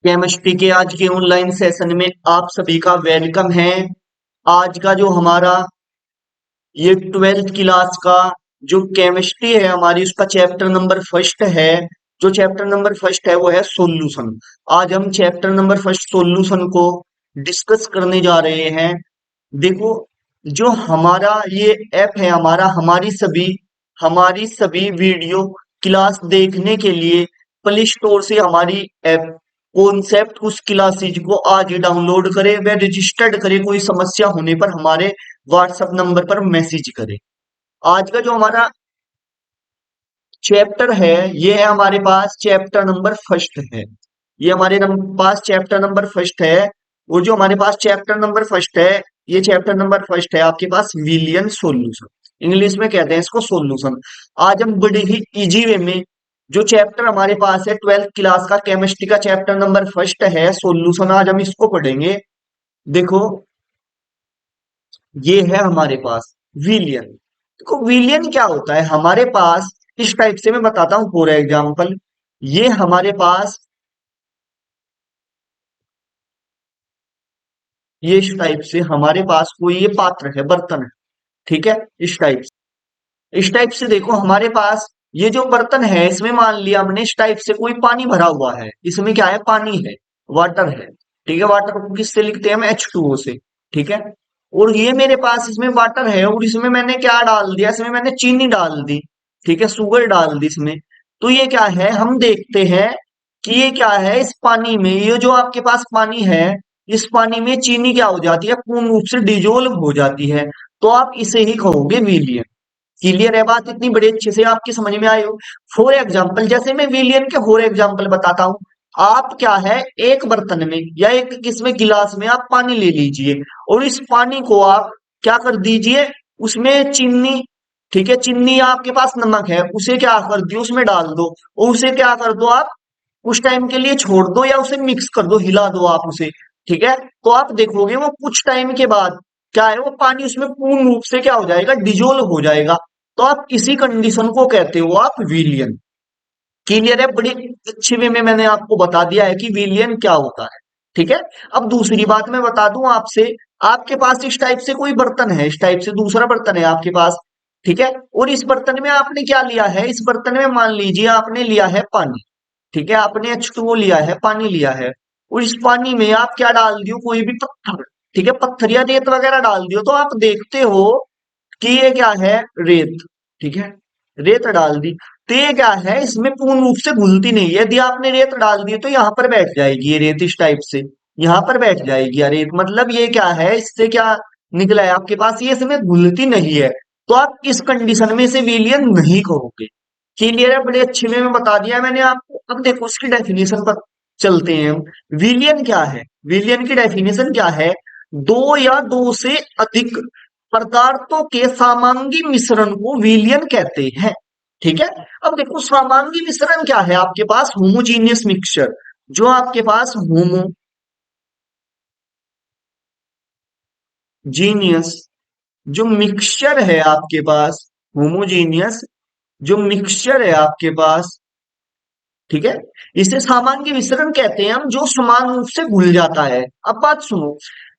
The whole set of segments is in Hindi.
केमिस्ट्री के आज के ऑनलाइन सेशन में आप सभी का वेलकम है। आज का जो हमारा ये 12th क्लास का जो केमिस्ट्री है हमारी उसका चैप्टर नंबर फर्स्ट है। जो चैप्टर नंबर फर्स्ट है वो है सॉल्यूशन। आज हम चैप्टर नंबर फर्स्ट सॉल्यूशन को डिस्कस करने जा रहे हैं। देखो, जो हमारा ये ऐप है हमारा हमारी सभी वीडियो क्लास देखने के लिए प्ले स्टोर से हमारी ऐप कॉन्सेप्ट उस क्लासेज को आज ही डाउनलोड करें व रजिस्टर्ड करें। कोई समस्या होने पर हमारे व्हाट्सएप नंबर पर मैसेज करें। आज का जो हमारा चैप्टर है ये है हमारे पास चैप्टर नंबर फर्स्ट है। ये हमारे पास चैप्टर नंबर फर्स्ट है। वो जो हमारे पास चैप्टर नंबर फर्स्ट है, ये चैप्टर नंबर फर्स्ट है आपके पास विलियन सॉल्यूशन। इंग्लिश में कहते हैं इसको सॉल्यूशन। आज हम बड़े ही इजी वे में जो चैप्टर हमारे पास है 12th क्लास का केमिस्ट्री का चैप्टर नंबर फर्स्ट है सॉल्यूशन, आज हम इसको पढ़ेंगे। देखो, ये है हमारे पास विलियन। देखो विलियन क्या होता है हमारे पास, इस टाइप से मैं बताता हूं फॉर एग्जाम्पल। ये हमारे पास ये इस टाइप से हमारे पास कोई ये पात्र है, बर्तन है, ठीक है। इस टाइप से देखो हमारे पास ये जो बर्तन है इसमें मान लिया हमने इस टाइप से कोई पानी भरा हुआ है। इसमें क्या है, पानी है, वाटर है, ठीक है। वाटर को किससे लिखते हैं हम, H2O से, ठीक है। और ये मेरे पास इसमें वाटर है और इसमें मैंने क्या डाल दिया, इसमें मैंने चीनी डाल दी, ठीक है, शुगर डाल दी इसमें। तो ये क्या है, हम देखते हैं कि ये क्या है, इस पानी में ये जो आपके पास पानी है, इस पानी में चीनी क्या हो जाती है, पूर्ण रूप से डिजोल्व हो जाती है। तो आप इसे ही कहोगे विलियन। क्लियर है बात, इतनी बड़े अच्छे से आपकी समझ में आए हो। फॉर एग्जाम्पल, जैसे मैं विलियन के फॉर एग्जाम्पल बताता हूं। आप क्या है, एक बर्तन में या एक किसमें गिलास में आप पानी ले लीजिए और इस पानी को आप क्या कर दीजिए, उसमें चीनी, ठीक है, चीनी आपके पास नमक है, उसे क्या कर दियो, उसमें डाल दो और उसे क्या कर दो आप, कुछ टाइम के लिए छोड़ दो या उसे मिक्स कर दो, हिला दो आप उसे, ठीक है। तो आप देखोगे वो कुछ टाइम के बाद क्या है, वो पानी उसमें पूर्ण रूप से क्या हो जाएगा, डिजोल्व हो जाएगा। तो आप इसी कंडीशन को कहते हो आप विलियन। क्लियर है, बड़ी अच्छी वे में मैंने आपको बता दिया है कि विलियन क्या होता है, ठीक है। अब दूसरी बात मैं बता दूं आपसे, आपके पास इस टाइप से कोई बर्तन है, इस टाइप से दूसरा बर्तन है आपके पास, ठीक है। और इस बर्तन में आपने क्या लिया है, इस बर्तन में मान लीजिए आपने लिया है पानी, ठीक है, आपने H2O लिया है, पानी लिया है। और इस पानी में आप क्या डाल दियो, कोई भी पत्थर, ठीक है, पत्थर या रेत वगैरह डाल दियो, तो आप देखते हो कि ये क्या है, रेत, ठीक है, रेत डाल दी। तो ये क्या है, इसमें पूर्ण रूप से घुलती नहीं है। यदि आपने रेत डाल दी तो यहाँ पर बैठ जाएगी ये रेत, इस टाइप से यहाँ पर बैठ जाएगी ये रेत। मतलब ये क्या है, इससे क्या निकला है आपके पास, ये इसमें घुलती नहीं है। तो आप इस कंडीशन में से विलियन नहीं कहोगे। क्लियर है, बड़े अच्छे में बता दिया मैंने आपको। अब देखो उसकी डेफिनेशन पर चलते हैं हम। विलियन क्या है, विलियन की डेफिनेशन क्या है, दो या दो से अधिक पदार्थों के समांगी मिश्रण को विलियन कहते हैं, ठीक है। अब देखो समांगी मिश्रण क्या है, आपके पास होमोजीनियस मिक्सचर, जो आपके पास होमोजीनियस जो मिक्सचर है आपके पास, होमोजीनियस जो मिक्सचर है आपके पास, ठीक है, इसे सामान्य मिश्रण कहते हैं हम, जो समान रूप से घुल जाता है। अब बात सुनो,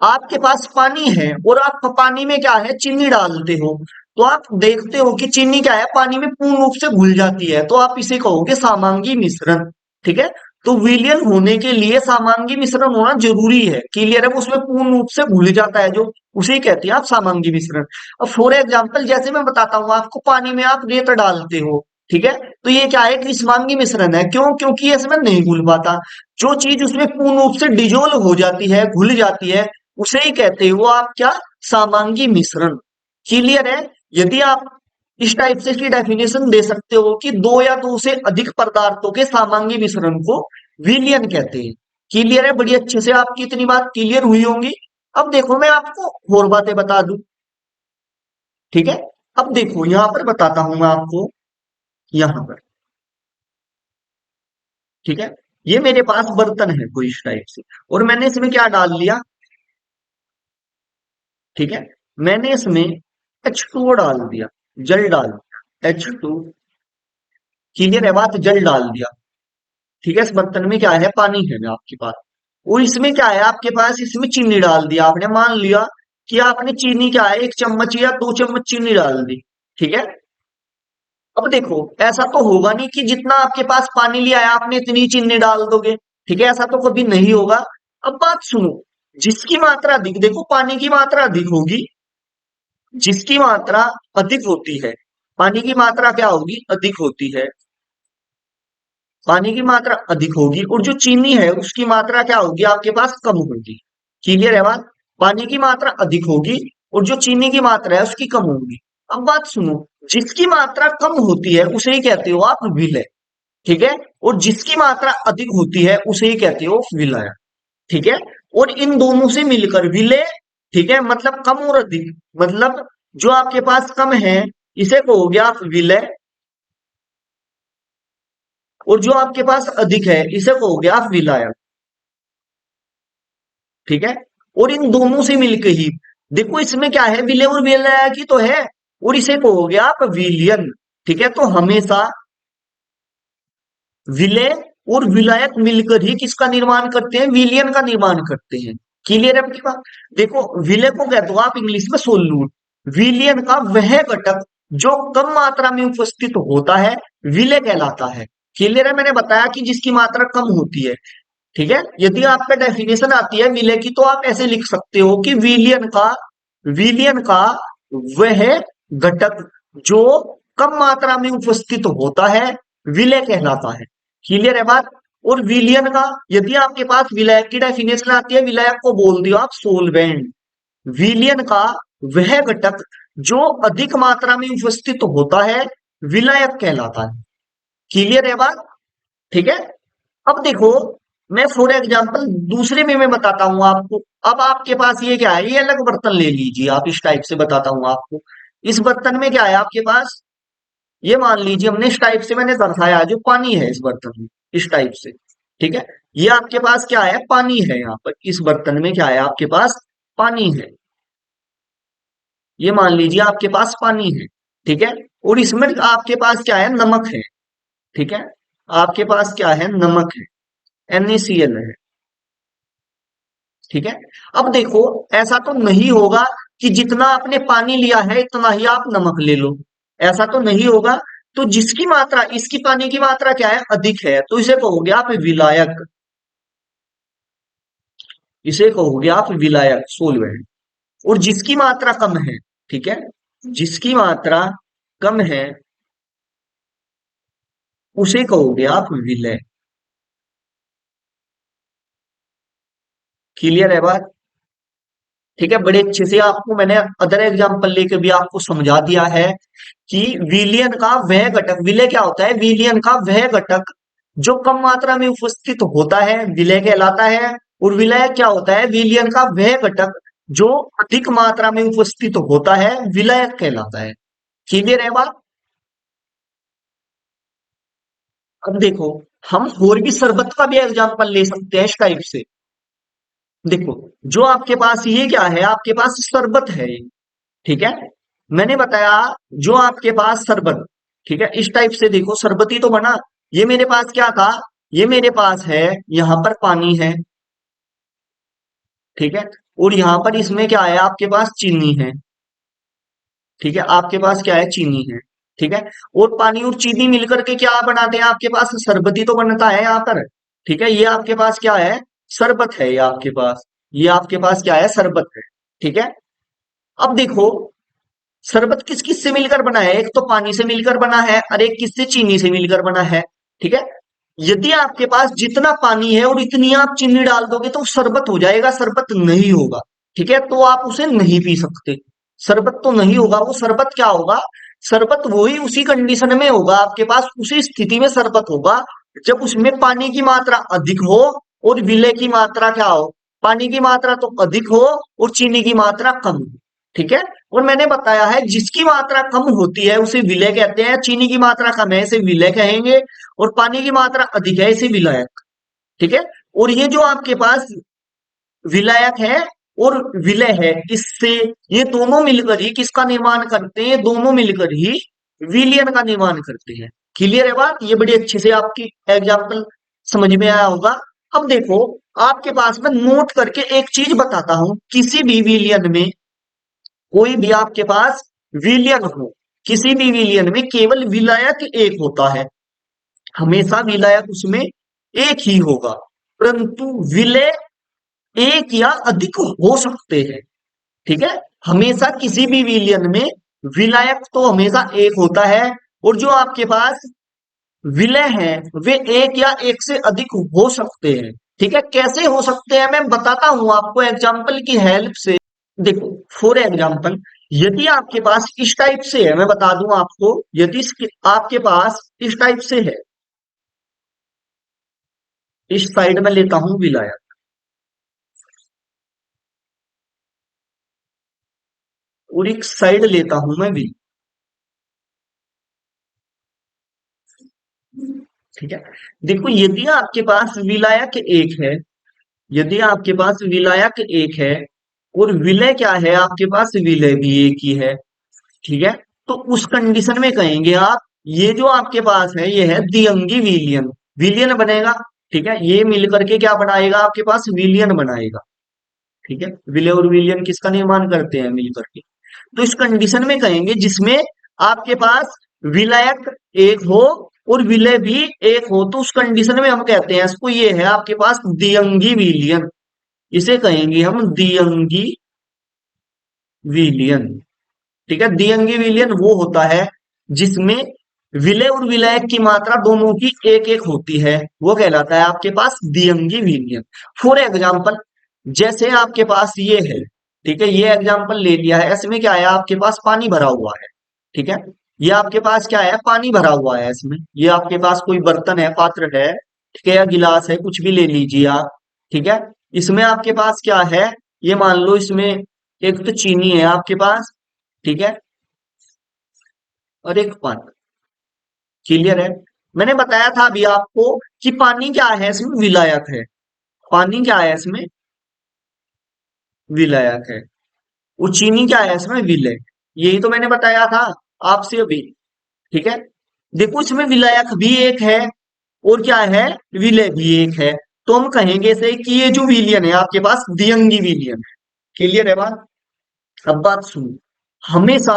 आपके पास पानी है और आप पानी में क्या है, चीनी डालते हो, तो आप देखते हो कि चीनी क्या है, पानी में पूर्ण रूप से घुल जाती है, तो आप इसे कहोगे सामांगी मिश्रण, ठीक है। तो विलियन होने के लिए सामांगी मिश्रण होना जरूरी है। क्लियर है, वो उसमें पूर्ण रूप से घुल जाता है जो, उसे कहते हैं आप सामांगी मिश्रण। अब फॉर एग्जाम्पल जैसे मैं बताता हूँ आपको, पानी में आप रेत डालते हो, ठीक है, तो ये क्या है, क्रिस्मांगी मिश्रण है। क्यों, क्योंकि ये इसमें नहीं घुल पाता। जो चीज उसमें पूर्ण रूप से डिजोल्व हो जाती है, घुल जाती है, उसे ही कहते हो आप क्या, सामांगी मिश्रण। क्लियर है। यदि आप इस टाइप से इसकी डेफिनेशन दे सकते हो कि दो या दो से अधिक पदार्थों के सामांगी मिश्रण को विलियन कहते हैं। क्लियर है, बड़ी अच्छे से आपकी इतनी बात क्लियर हुई होंगी। अब देखो मैं आपको और बातें बता दूं, ठीक है। अब देखो यहां पर बताता हूं मैं आपको, यहां पर, ठीक है, ये मेरे पास बर्तन है कोई इस टाइप से और मैंने इसमें क्या डाल लिया, ठीक है, मैंने इसमें H2O डाल दिया, जल डाल दिया, H2, क्लियर है बात, जल डाल दिया। ठीक है, इस बर्तन में क्या है, पानी है आपके पास। और इसमें क्या है आपके पास, इसमें चीनी डाल दिया आपने, मान लिया कि आपने चीनी क्या है, 1 चम्मच या 2 चम्मच चीनी डाल दी। ठीक है, अब देखो ऐसा तो होगा नहीं कि जितना आपके पास पानी लिया है आपने इतनी चीनी डाल दोगे। ठीक है, ऐसा तो कभी नहीं होगा। अब बात सुनो, जिसकी मात्रा अधिक, देखो पानी की मात्रा अधिक होगी, जिसकी मात्रा अधिक होती है, पानी की मात्रा क्या होगी, अधिक होती है, पानी की मात्रा अधिक होगी, और जो चीनी है उसकी मात्रा क्या होगी आपके पास, कम होगी। क्लियर है बात, पानी की मात्रा अधिक होगी और जो चीनी की मात्रा है उसकी कम होगी। अब बात सुनो, जिसकी मात्रा कम होती है उसे ही कहते हो आप विलय। ठीक है, और जिसकी मात्रा अधिक होती है उसे ही कहते हो विलय। ठीक है, और इन दोनों से मिलकर विलय, ठीक है, मतलब कम और अधिक, मतलब जो आपके पास कम है इसे कहोगे आप विलय, और जो आपके पास अधिक है इसे कहोगे आप विलायक। ठीक है, और इन दोनों से मिलकर ही, देखो इसमें क्या है, विलय और विलायक ही तो है, और इसे कहोगे आप विलियन। ठीक है, तो हमेशा विलय और विलायक मिलकर ही किसका निर्माण करते हैं, विलियन का निर्माण करते हैं। क्लियर है आपकी बात। देखो विलय को कहते हो आप इंग्लिश में सोल्यूट, विलियन का वह घटक जो कम मात्रा में उपस्थित होता है विलय कहलाता है। क्लियर है, मैंने बताया कि जिसकी मात्रा कम होती है। ठीक है, यदि आपका डेफिनेशन आती है विलय की तो आप ऐसे लिख सकते हो कि विलियन का वह घटक जो कम मात्रा में उपस्थित होता है विलय कहलाता है। क्लियर है बात। और विलियन का, यदि आपके पास विलायक की डेफिनेशन आती है, विलायक को बोल दियो आप सोलवेंट। विलियन का वह घटक जो अधिक मात्रा में उपस्थित होता है विलायक कहलाता है। क्लियर है बात। ठीक है, अब देखो मैं फॉर एग्जांपल दूसरे में मैं बताता हूं आपको। अब आपके पास ये क्या है, ये अलग बर्तन ले लीजिए आप, इस टाइप से बताता हूं आपको। इस बर्तन में क्या है आपके पास, ये मान लीजिए हमने इस टाइप से मैंने दर्शाया जो पानी है इस बर्तन में, इस टाइप से। ठीक है, ये आपके पास क्या है, पानी है, यहाँ पर इस बर्तन में क्या है आपके पास, पानी है। ये मान लीजिए आपके पास पानी है। ठीक है, और इसमें आपके पास क्या है, नमक है। ठीक है, आपके पास क्या है, नमक है, NaCl है। ठीक है, अब देखो ऐसा तो नहीं होगा कि जितना आपने पानी लिया है इतना ही आप नमक ले लो, ऐसा तो नहीं होगा। तो जिसकी मात्रा, इसकी पानी की मात्रा क्या है, अधिक है, तो इसे कहोगे आप विलायक, इसे कहोगे आप विलायक सोलवेंट। और जिसकी मात्रा कम है, ठीक है, जिसकी मात्रा कम है उसे कहोगे आप विलय। क्लियर है बात। ठीक है, बड़े अच्छे से आपको मैंने अदर एग्जांपल लेके भी आपको समझा दिया है कि विलियन का वह घटक, विलय क्या होता है, विलियन का वह घटक जो कम मात्रा में उपस्थित होता है विलय कहलाता है। और विलय क्या होता है, विलियन का वह घटक जो अधिक मात्रा में उपस्थित होता है विलयक कहलाता है। क्लियर है बात। अब देखो हम और भी शरबत का भी एग्जांपल ले सकते हैं इस टाइप से। देखो जो आपके पास ये क्या है, आपके पास शरबत है ये। ठीक है, मैंने बताया जो आपके पास शरबत, ठीक है, इस टाइप से देखो शरबती तो बना। ये मेरे पास क्या था, ये मेरे पास है, यहां पर पानी है। ठीक है, और यहां पर इसमें क्या है आपके पास, चीनी है। ठीक है, आपके पास क्या है, चीनी है। ठीक है, और पानी और चीनी मिलकर के क्या बनाते हैं, आपके पास शरबती तो बनता है यहाँ पर। ठीक है, ये आपके पास क्या है, शरबत है, ये आपके पास, ये आपके पास क्या है, शरबत है। ठीक है, अब देखो शरबत किस किस से मिलकर बना है, एक तो पानी से मिलकर बना है और एक किससे, चीनी से मिलकर बना है। ठीक है, यदि आपके पास जितना पानी है और इतनी आप चीनी डाल दोगे तो शरबत हो जाएगा, शरबत नहीं होगा। ठीक है, तो आप उसे नहीं पी सकते, शरबत तो नहीं होगा। वो शरबत क्या होगा, शरबत वही उसी कंडीशन में होगा आपके पास, उसी स्थिति में शरबत होगा जब उसमें पानी की मात्रा अधिक हो और विलय की मात्रा क्या हो, पानी की मात्रा तो अधिक हो और चीनी की मात्रा कम हो। ठीक है, और मैंने बताया है जिसकी मात्रा कम होती है उसे विलय कहते हैं, चीनी की मात्रा कम है इसे विलय कहेंगे, और पानी की मात्रा अधिक है इसे विलायक। ठीक है, और ये जो आपके पास विलायक है और विलय है, इससे ये दोनों मिलकर ही किसका निर्माण करते हैं, दोनों मिलकर ही विलियन का निर्माण करते हैं। क्लियर है बात, ये बड़ी अच्छे से आपकी एग्जाम्पल समझ में आया होगा। अब देखो, आपके पास मैं नोट करके एक चीज बताता हूं, किसी भी विलियन में, कोई भी आपके पास विलियन हो, किसी भी विलियन में केवल विलायक एक होता है, हमेशा विलायक उसमें एक ही होगा, परंतु विलय एक या अधिक हो सकते हैं। ठीक है, हमेशा किसी भी विलियन में विलायक तो हमेशा एक होता है, और जो आपके पास विलय हैं वे एक या एक से अधिक हो सकते हैं। ठीक है, कैसे हो सकते हैं मैं बताता हूं आपको एग्जाम्पल की हेल्प से। देखो, फॉर एग्जाम्पल, यदि आपके पास इस टाइप से है, मैं बता दूं आपको, यदि आपके पास इस टाइप से है, इस साइड में लेता हूं विलायक, और एक साइड लेता हूं मैं विलय। ठीक है, देखो, यदि आपके पास विलायक एक है, यदि आपके पास विलायक एक है, और विलय क्या है, आपके पास विलय भी एक ही है, ठीक है, तो उस कंडीशन में कहेंगे आप, ये जो आपके पास है ये है द्विअंगी विलियन, विलियन बनेगा। ठीक है, ये मिलकर के क्या बनाएगा, आपके पास विलियन बनाएगा। ठीक है, विलय और विलियन किसका निर्माण करते हैं, मिलकर के। तो इस कंडीशन में कहेंगे जिसमें आपके पास विलायक एक हो और विलय भी एक हो, तो उस कंडीशन में हम कहते हैं इसको, ये है आपके पास द्विअंगी विलियन, इसे कहेंगे हम द्विअंगी विलियन। ठीक है, द्विअंगी विलयन वो होता है जिसमें विलय और विलायक की मात्रा दोनों की एक एक होती है, वो कहलाता है आपके पास द्विअंगी विलयन। फॉर एग्जाम्पल, जैसे आपके पास ये है, ठीक है, ये एग्जाम्पल ले लिया है, इसमें क्या है, आपके पास पानी भरा हुआ है। ठीक है, ये आपके पास क्या है, पानी भरा हुआ है इसमें, ये आपके पास कोई बर्तन है, पात्र है, ठीक है, या गिलास है, कुछ भी ले लीजिए आप। ठीक है, इसमें आपके पास क्या है, ये मान लो इसमें एक तो चीनी है आपके पास, ठीक है, और एक पानी। क्लियर है, मैंने बताया था अभी आपको कि पानी क्या है, इसमें विलायक है, पानी क्या है इसमें, विलायक है, और चीनी क्या है इसमें, विलय। यही तो मैंने बताया था आपसे अभी। ठीक है, देखो, इसमें विलायक भी एक है और क्या है, विलय भी एक है, तो हम कहेंगे से कि ये जो विलियन है आपके पास द्विअंगी विलियन है। क्लियर है बात। अब बात सुनो, हमेशा,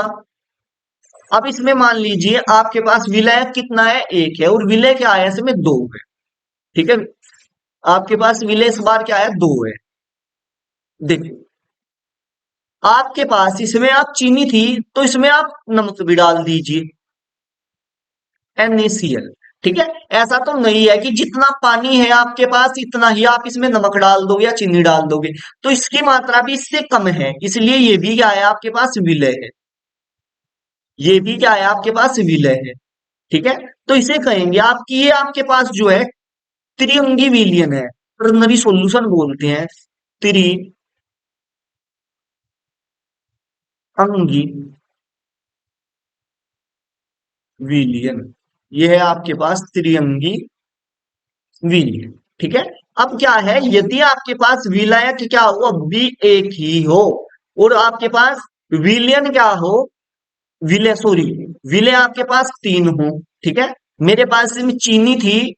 अब इसमें मान लीजिए आपके पास विलायक कितना है, एक है, और विलय क्या है इसमें, दो है। ठीक है, आपके पास विलय इस बार क्या है, दो है। देखो, आपके पास इसमें आप चीनी थी, तो इसमें आप नमक भी डाल दीजिए, NaCl। ठीक है, ऐसा तो नहीं है कि जितना पानी है आपके पास इतना ही आप इसमें नमक डाल दोगे या चीनी डाल दोगे, तो इसकी मात्रा भी इससे कम है, इसलिए ये भी क्या है, आपके पास विलय है, ये भी क्या है, आपके पास विलय है। ठीक है, तो इसे कहेंगे आपकी, ये आपके पास जो है त्रिअंगी विलियन है, टर्नरी सॉल्यूशन बोलते हैं, त्रिअंगी विलियन, ये है आपके पास त्रिअंगी विलियन। ठीक है, अब क्या है, यदि आपके पास विलायक क्या हो, अब भी एक ही हो, और आपके पास विलियन क्या हो, विलय, सॉरी, विलय आपके पास तीन हो। ठीक है, मेरे पास इसमें चीनी थी,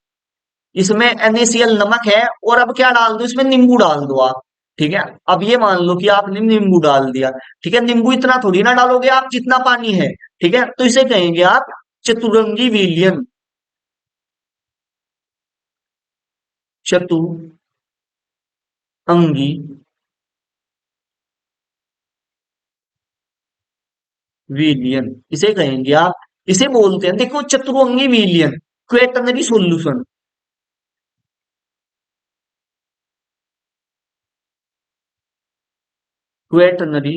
इसमें NaCl नमक है, और अब क्या डाल दो, इसमें नींबू डाल दो आप। ठीक है, अब ये मान लो कि आपने नींबू डाल दिया। ठीक है, नींबू इतना थोड़ी ना डालोगे आप जितना पानी है। ठीक है, तो इसे कहेंगे आप चतुरंगी विलियन, चतुरंगी विलियन, इसे कहेंगे आप, इसे बोलते हैं, देखो, चतुरंगी विलियन, क्वेटनरी सॉल्यूशन, क्वेटनरी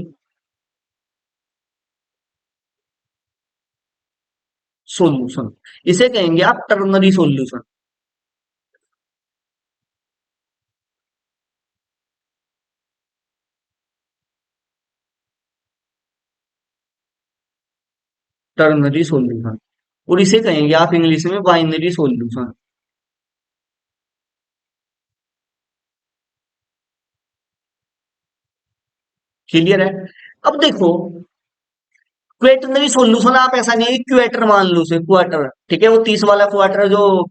सॉल्यूशन, इसे कहेंगे आप टर्नरी सॉल्यूशन, टर्नरी सॉल्यूशन, और इसे कहेंगे आप इंग्लिश में बाइनरी सॉल्यूशन। क्लियर है। अब देखो, क्वेटनरी सॉल्यूशन आप ऐसा नहीं है क्वेटर मान लो, से क्वार्टर, ठीक है, वो 30 वाला क्वार्टर जो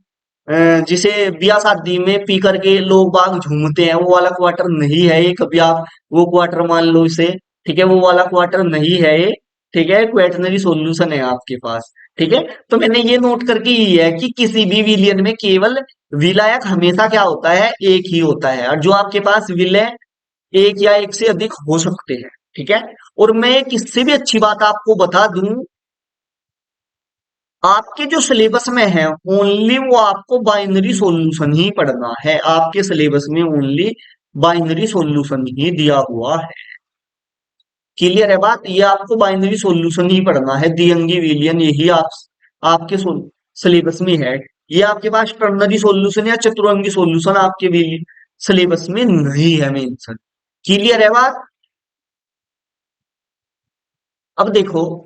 जिसे ब्याह शादी में पी करके लोग बाग झूमते हैं, वो वाला क्वार्टर नहीं है ये। कभी आप वो क्वार्टर मान लो इसे, ठीक है, वो वाला क्वार्टर नहीं है ये। ठीक है, क्वेटनरी सॉल्यूशन है आपके पास। ठीक है, तो मैंने ये नोट करके ये है कि किसी भी विलियन में केवल विलायक हमेशा क्या होता है, एक ही होता है, और जो आपके पास विलय एक या एक से अधिक हो सकते हैं। ठीक है, और मैं एक इससे भी अच्छी बात आपको बता दूं, आपके जो सिलेबस में है ओनली वो आपको बाइनरी सॉल्यूशन ही पढ़ना है। आपके सिलेबस में ओनली बाइनरी सॉल्यूशन ही दिया हुआ है। क्लियर है बात, ये आपको बाइनरी सॉल्यूशन ही पढ़ना है, द्विअंगी विलियन यही आप आपके सिलेबस में है। ये आपके पास टर्नरी सॉल्यूशन या चतुरंगी सॉल्यूशन आपके सिलेबस में नहीं है मेंशन। क्लियर है बात। अब देखो,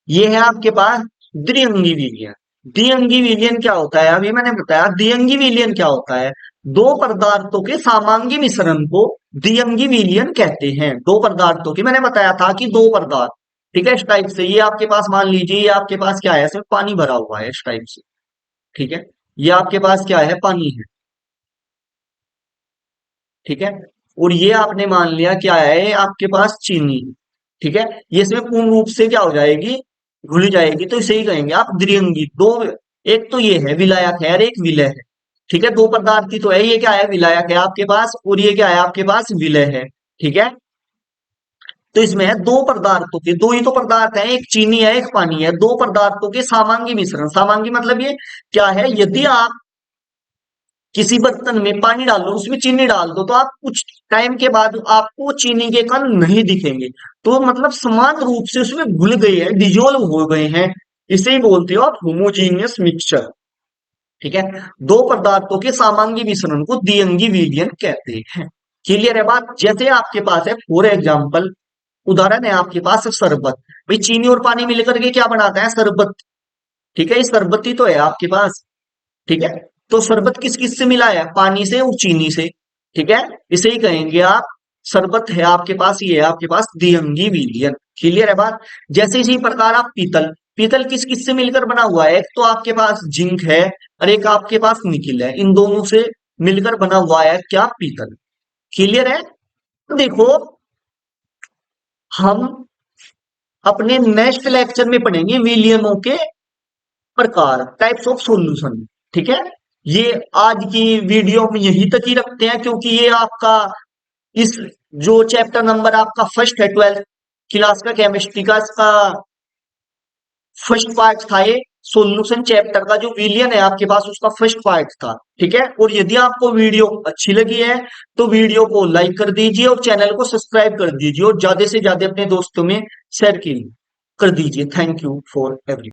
ये है आपके पास द्विअंगी विलयन। द्विअंगी विलयन क्या होता है, अभी मैंने बताया द्विअंगी विलयन क्या होता है। दो पदार्थों के समांगी मिश्रण को द्विअंगी विलयन कहते हैं। दो पदार्थों की, मैंने बताया था कि दो पदार्थ, ठीक है, इस टाइप से, ये आपके पास मान लीजिए ये आपके पास क्या है, सिर्फ पानी भरा हुआ है इस टाइप से। ठीक है, ये आपके पास क्या है, पानी है। ठीक है, और ये आपने मान लिया क्या है, आपके पास चीनी। ठीक है, ये इसमें पूर्ण रूप से क्या हो जाएगी, घुल जाएगी, तो इसे ही कहेंगे आप द्विअंगी। दो, एक तो ये है विलायक है और एक विलय है। ठीक है, दो पदार्थ की तो है, ये क्या है, विलायक है आपके पास, और ये क्या है आपके पास, विलय है। ठीक है, तो इसमें है दो पदार्थों के, दो ही तो पदार्थ है, एक चीनी है एक पानी है, दो पदार्थों के समांगी मिश्रण। समांगी मतलब ये क्या है, यदि आप किसी बर्तन में पानी डाल दो, उसमें चीनी डाल दो, तो आप कुछ टाइम के बाद आपको चीनी के कण नहीं दिखेंगे। तो मतलब समान रूप से उसमें घुल गए हैं, डिजोल्व हो गए हैं। इसे ही बोलते हो आप होमोजीनियस मिक्सचर। ठीक है, दो पदार्थों के समांगी मिश्रण को द्विअंगी विलयन कहते हैं। क्लियर है बात। जैसे आपके पास है फॉर एग्जाम्पल, उदाहरण है आपके पास शरबत। भाई चीनी और पानी मिलकर के क्या बनाता है, शरबत। ठीक है, ये शरबत ही तो है आपके पास। ठीक है, तो शरबत किस किस से मिला है, पानी से और चीनी से। ठीक है, इसे ही कहेंगे आप शरबत है आपके पास, ये है आपके पास द्विअंगी विलयन। क्लियर है बात। जैसे इसी प्रकार आप पीतल, पीतल किस किस से मिलकर बना हुआ है, एक तो आपके पास जिंक है और एक आपके पास निकिल है, इन दोनों से मिलकर बना हुआ है क्या, पीतल। क्लियर है। तो देखो, हम अपने नेक्स्ट लेक्चर में पढ़ेंगे विलियनों के प्रकार, टाइप्स ऑफ सॉल्यूशन। ठीक है, ये आज की वीडियो में यही तक ही रखते हैं, क्योंकि ये आपका इस जो चैप्टर नंबर आपका फर्स्ट है 12th क्लास का केमिस्ट्री का, इसका फर्स्ट पार्ट था ये। सॉल्यूशन चैप्टर का जो विलियन है आपके पास, उसका फर्स्ट पार्ट था। ठीक है, और यदि आपको वीडियो अच्छी लगी है तो वीडियो को लाइक कर दीजिए और चैनल को सब्सक्राइब कर दीजिए और ज्यादा से ज्यादा अपने दोस्तों में शेयर कर दीजिए। Thank you for every